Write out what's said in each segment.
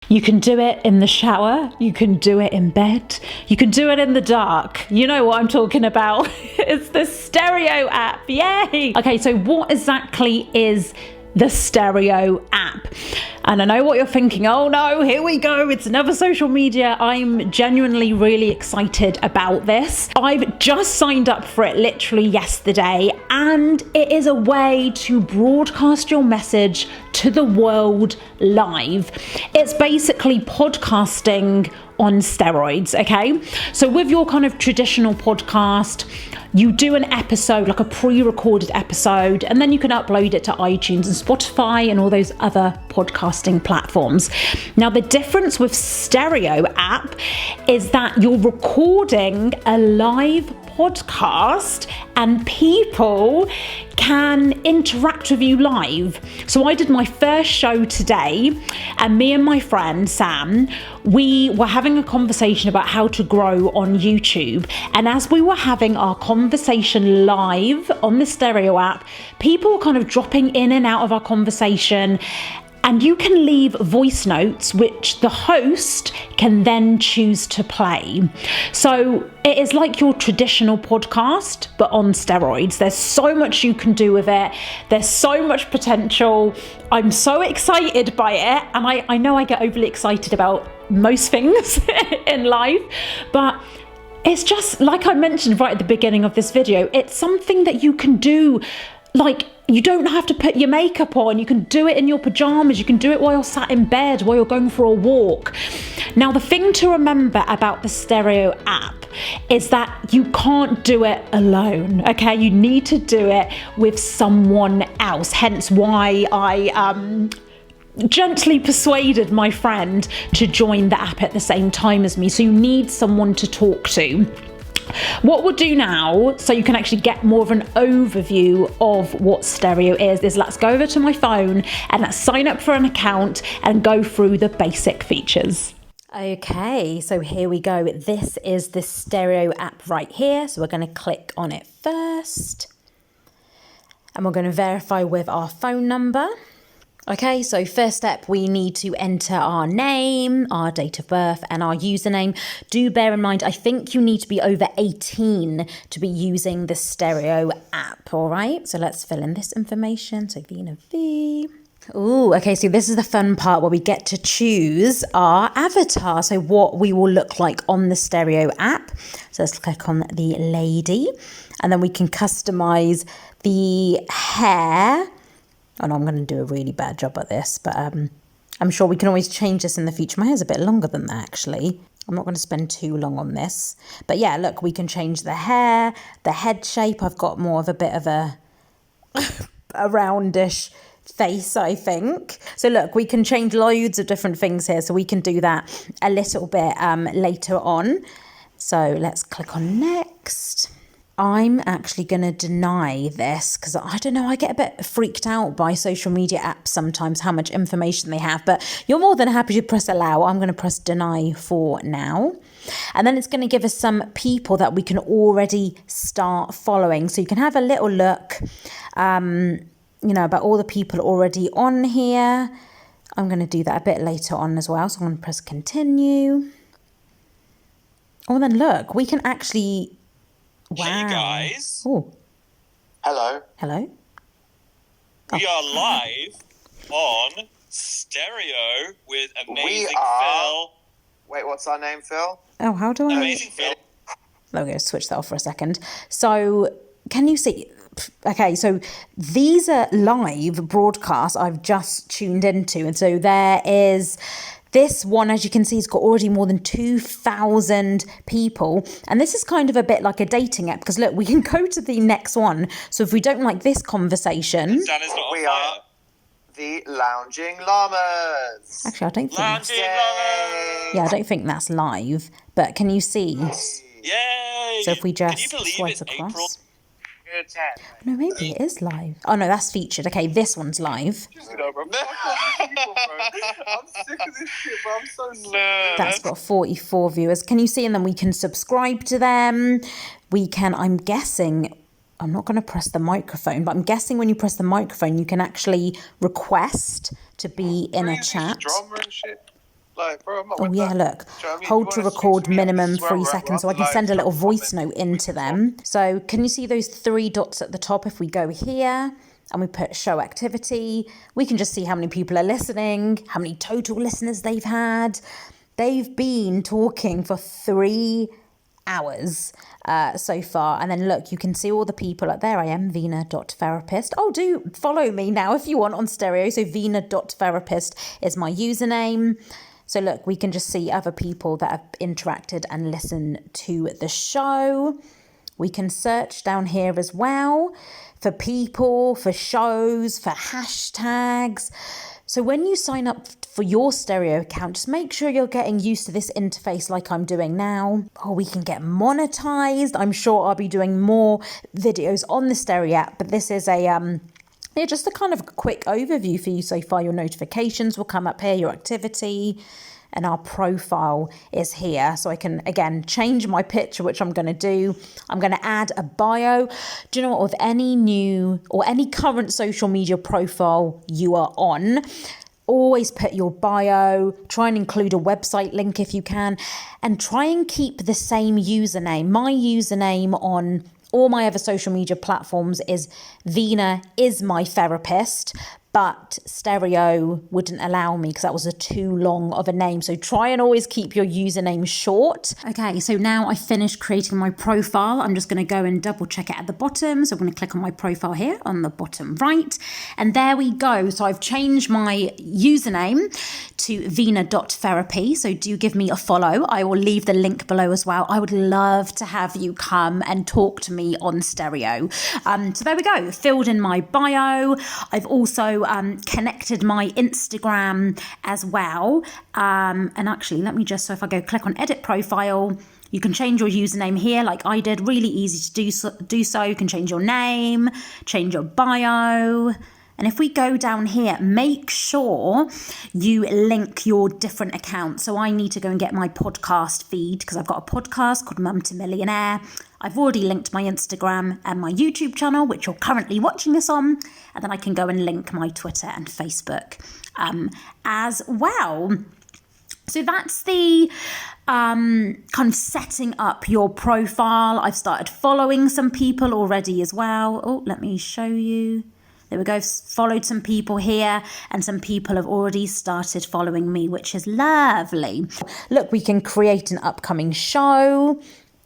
You can do it in the shower, you can do it in bed, you can do it in the dark. You know what I'm talking about. It's the Stereo app, yay! Okay, so what exactly is the Stereo app? And I know what you're thinking, oh no, here we go, it's another social media. I'm genuinely really excited about this. I've just signed up for it literally yesterday, and it is a way to broadcast your message to the world live. It's basically podcasting on steroids, okay? So with your kind of traditional podcast, you do an episode, like a pre-recorded episode, and then you can upload it to iTunes and Spotify and all those other podcasting platforms. Now, the difference with Stereo app is that you're recording a live podcast and people can interact with you live. So I did my first show today, and me and my friend Sam, we were having a conversation about how to grow on YouTube. And as we were having our conversation live on the Stereo app, people were kind of dropping in and out of our conversation. And you can leave voice notes, which the host can then choose to play. So it is like your traditional podcast, but on steroids. There's so much you can do with it. There's so much potential. I'm so excited by it. And I know I get overly excited about most things in life, but it's just like I mentioned right at the beginning of this video, it's something that you can do. Like, you don't have to put your makeup on. You can do it in your pajamas. You can do it while you're sat in bed, while you're going for a walk. Now, the thing to remember about the Stereo app is that you can't do it alone, okay? You need to do it with someone else. Hence why I gently persuaded my friend to join the app at the same time as me. So you need someone to talk to. What we'll do now, so you can actually get more of an overview of what Stereo is let's go over to my phone and let's sign up for an account and go through the basic features. Okay, so here we go. This is the Stereo app right here. So we're going to click on it first. And we're going to verify with our phone number. Okay, so first step, we need to enter our name, our date of birth, and our username. Do bear in mind, I think you need to be over 18 to be using the Stereo app, all right? So let's fill in this information. So Vina V. Ooh, okay, so this is the fun part where we get to choose our avatar. So what we will look like on the Stereo app. So let's click on the lady, and then we can customize the hair. Oh no, I'm going to do a really bad job at this, but I'm sure we can always change this in the future. My hair's a bit longer than that, actually. I'm not going to spend too long on this. But yeah, look, we can change the hair, the head shape. I've got more of a bit of a roundish face, I think. So look, we can change loads of different things here. So we can do that a little bit later on. So let's click on next. I'm actually going to deny this because I don't know, I get a bit freaked out by social media apps sometimes, how much information they have, but you're more than happy to press allow. I'm going to press deny for now. And then it's going to give us some people that we can already start following. So you can have a little look, about all the people already on here. I'm going to do that a bit later on as well. So I'm going to press continue. Oh, then look, we can actually... Wow. Hey guys. Oh. Hello. Hello. We are live on Stereo with Amazing Phil. Wait, what's our name, Phil? Oh, how do I... Amazing Phil. I'm going to switch that off for a second. So, can you see... Okay, so these are live broadcasts I've just tuned into. And so there is... This one, as you can see, has got already more than 2,000 people. And this is kind of a bit like a dating app because, look, we can go to the next one. So if we don't like this conversation... We are the Lounging Llamas. Actually, I don't think... Lounging Llamas. Yeah, I don't think that's live. But can you see? Yay! So if we just Can you believe swipe it's across... April? No, maybe it is live. Oh, no, that's featured. Okay, this one's live. I'm sick of this shit, bro. I'm so sick. That's got 44 viewers. Can you see? And then we can subscribe to them. We can, I'm guessing, I'm not going to press the microphone, but I'm guessing when you press the microphone, you can actually request to be in a chat. Drama and shit. Like, bro, I'm not Oh with yeah, that. look. Do you know what I mean? Hold You to wanna speak record to me, this minimum is where 3 we're at. seconds, so We're I on can the send a live little chat voice comment note into week as well. them. So can you see those 3 dots at the top? If we go here and we put show activity, we can just see how many people are listening, how many total listeners they've had. They've been talking for 3 hours so far. And then look, you can see all the people up there. I am Vina.therapist. Oh, do follow me now if you want on Stereo. So Vina.therapist is my username. So look, we can just see other people that have interacted and listened to the show. We can search down here as well for people, for shows, for hashtags. So when you sign up for your Stereo account, just make sure you're getting used to this interface like I'm doing now. Oh, we can get monetized. I'm sure I'll be doing more videos on the Stereo app, but this is a just a kind of quick overview for you so far. Your notifications will come up here, your activity, and our profile is here. So I can, again, change my picture, which I'm going to do. I'm going to add a bio. Do you know what? With any new or any current social media profile you are on, always put your bio, try and include a website link if you can, and try and keep the same username. My username on all my other social media platforms is Vina is my therapist, but Stereo wouldn't allow me because that was too long of a name. So try and always keep your username short. Okay, so now I finished creating my profile. I'm just going to go and double check it at the bottom. So I'm going to click on my profile here on the bottom right. And there we go. So I've changed my username to Vina.therapy. So do give me a follow. I will leave the link below as well. I would love to have you come and talk to me on Stereo. So there we go. Filled in my bio. I've also connected my Instagram as well. And actually, let me just, so if I go click on edit profile, you can change your username here like I did. Really easy to do so. You can change your name, change your bio. And if we go down here, make sure you link your different accounts. So I need to go and get my podcast feed because I've got a podcast called Mum to Millionaire. I've already linked my Instagram and my YouTube channel, which you're currently watching this on. And then I can go and link my Twitter and Facebook as well. So that's the kind of setting up your profile. I've started following some people already as well. Oh, let me show you. There we go, followed some people here and some people have already started following me, which is lovely. Look, we can create an upcoming show.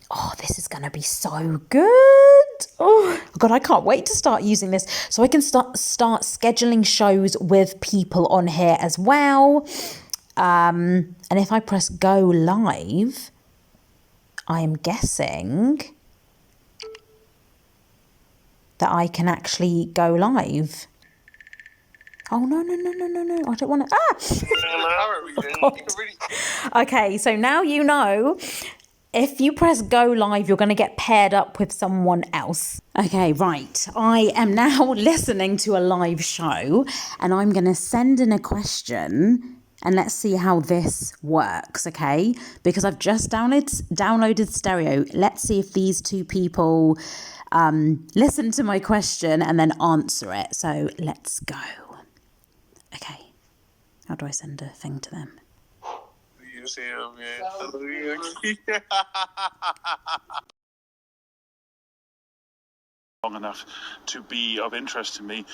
Oh, this is going to be so good. Oh, God, I can't wait to start using this. So I can start scheduling shows with people on here as well. And if I press go live, I am guessing that I can actually go live. Oh, no. I don't want to. Oh, okay, so now you know, if you press go live, you're going to get paired up with someone else. Okay, right. I am now listening to a live show and I'm going to send in a question and let's see how this works, okay? Because I've just downloaded Stereo. Let's see if these two people listen to my question and then answer it. So let's go. Okay. How do I send a thing to them? You see him, yeah. Long enough to be of interest to me.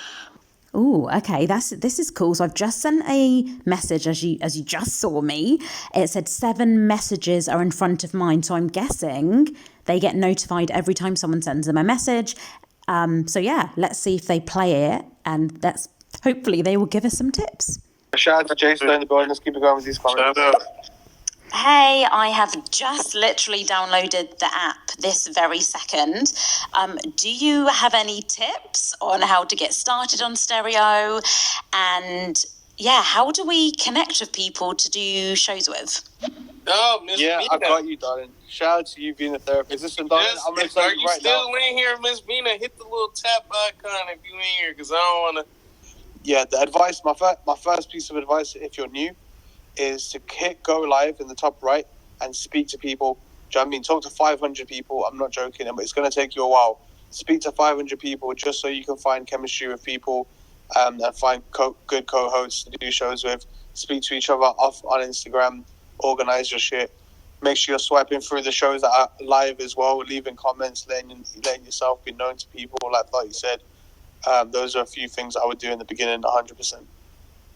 Oh, okay. This is cool. So I've just sent a message as you just saw me. It said 7 messages are in front of mine. So I'm guessing they get notified every time someone sends them a message. So yeah, let's see if they play it and hopefully they will give us some tips. Shout out to Jason in the building. Let's keep it going with these comments. Shout out. Hey, I have just literally downloaded the app this very second. Do you have any tips on how to get started on Stereo? And yeah, how do we connect with people to do shows with? Oh, Miss Yeah, Vina. I got you, darling. Shout out to you being a therapist. Listen, darling, I'm going to tell Are you you right now. still in here, Miss Vina? Hit the little tap icon if you in here, because I don't want to. Yeah, the advice, my first piece of advice, if you're new, is to hit go live in the top right and speak to people. Do you know what I mean? Talk to 500 people. I'm not joking, but it's going to take you a while. Speak to 500 people just so you can find chemistry with people and find good co-hosts to do shows with. speak to each other off on Instagram, organize your shit. Make sure you're swiping through the shows that are live as well, leaving comments, letting yourself be known to people, like you said. Those are a few things I would do in the beginning, 100%.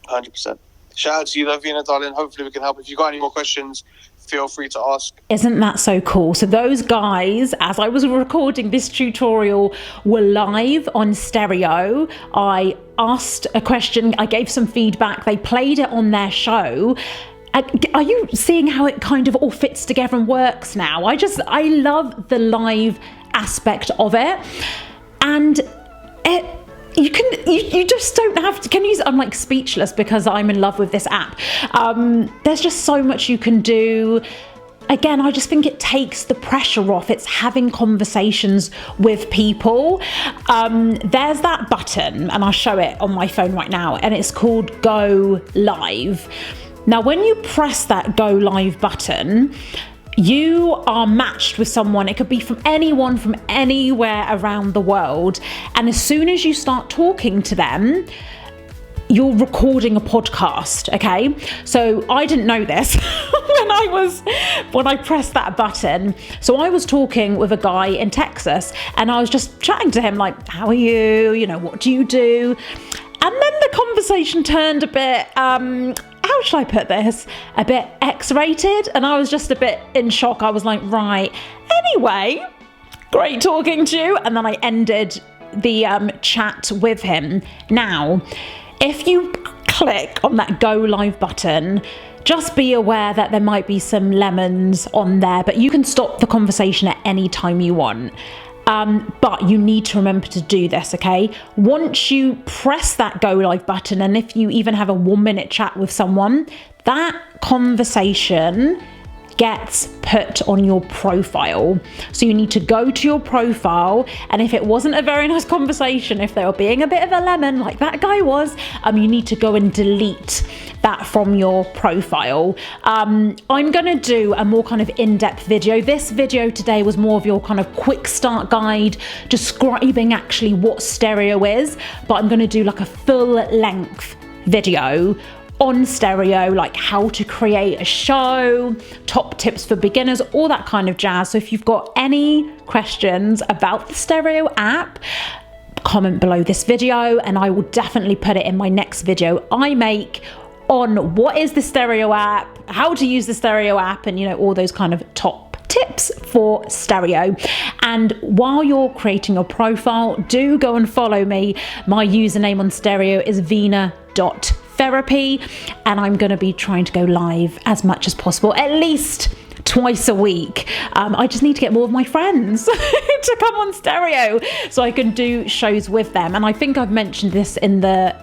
100%. Shout out to you, Lavina, darling. Hopefully we can help. If you got any more questions, feel free to ask. Isn't that so cool? So those guys, as I was recording this tutorial, were live on stereo. I asked a question, I gave some feedback, they played it on their show. Are you seeing how it kind of all fits together and works now? I love the live aspect of it. And you just don't have to, I'm like speechless because I'm in love with this app. There's just so much you can do. Again, I just think it takes the pressure off. It's having conversations with people. There's that button, and I'll show it on my phone right now, and it's called Go Live. Now, when you press that Go Live button, you are matched with someone. It could be from anyone from anywhere around the world. And as soon as you start talking to them, you're recording a podcast, okay? So I didn't know this when I pressed that button. So I was talking with a guy in Texas, and I was just chatting to him like, how are you? You know, what do you do? And then the conversation turned a bit, how should I put this? A bit X-rated, and I was just a bit in shock. I was like, right, anyway, great talking to you. And then I ended the chat with him. Now, if you click on that Go Live button, just be aware that there might be some lemons on there, but you can stop the conversation at any time you want. But you need to remember to do this, okay? Once you press that Go Live button, and if you even have a 1-minute chat with someone, that conversation gets put on your profile. So you need to go to your profile, and if it wasn't a very nice conversation, if they were being a bit of a lemon like that guy was, you need to go and delete that from your profile. I'm gonna do a more kind of in-depth video. This video today was more of your kind of quick start guide, describing actually what stereo is, but I'm gonna do like a full length video on stereo, like how to create a show, top tips for beginners, all that kind of jazz. So if you've got any questions about the stereo app, comment below this video, and I will definitely put it in my next video I make on what is the stereo app, how to use the stereo app, and all those kind of top tips for stereo. And while you're creating your profile, do go and follow me. My username on stereo is vina.therapy, and I'm going to be trying to go live as much as possible, at least twice a week. I just need to get more of my friends to come on stereo so I can do shows with them. And I think I've mentioned this in the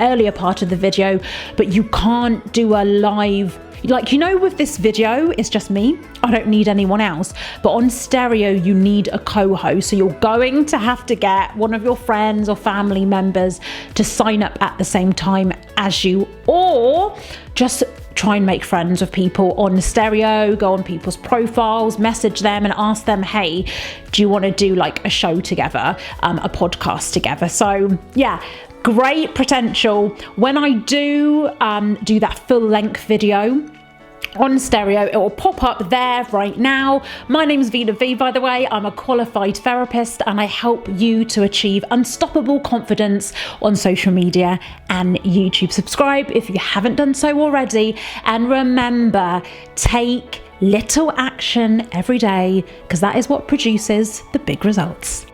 earlier part of the video, but you can't do a live, with this video, it's just me. I don't need anyone else. But on stereo, you need a co-host. So you're going to have to get one of your friends or family members to sign up at the same time as you, or just try and make friends with people on stereo, go on people's profiles, message them and ask them, hey, do you want to do like a show together, a podcast together? So yeah, great potential. When I do that full length video on stereo, it will pop up there right now. My name is Vina V, by the way. I'm a qualified therapist, and I help you to achieve unstoppable confidence on social media and YouTube. Subscribe if you haven't done so already, and remember, take little action every day, because that is what produces the big results.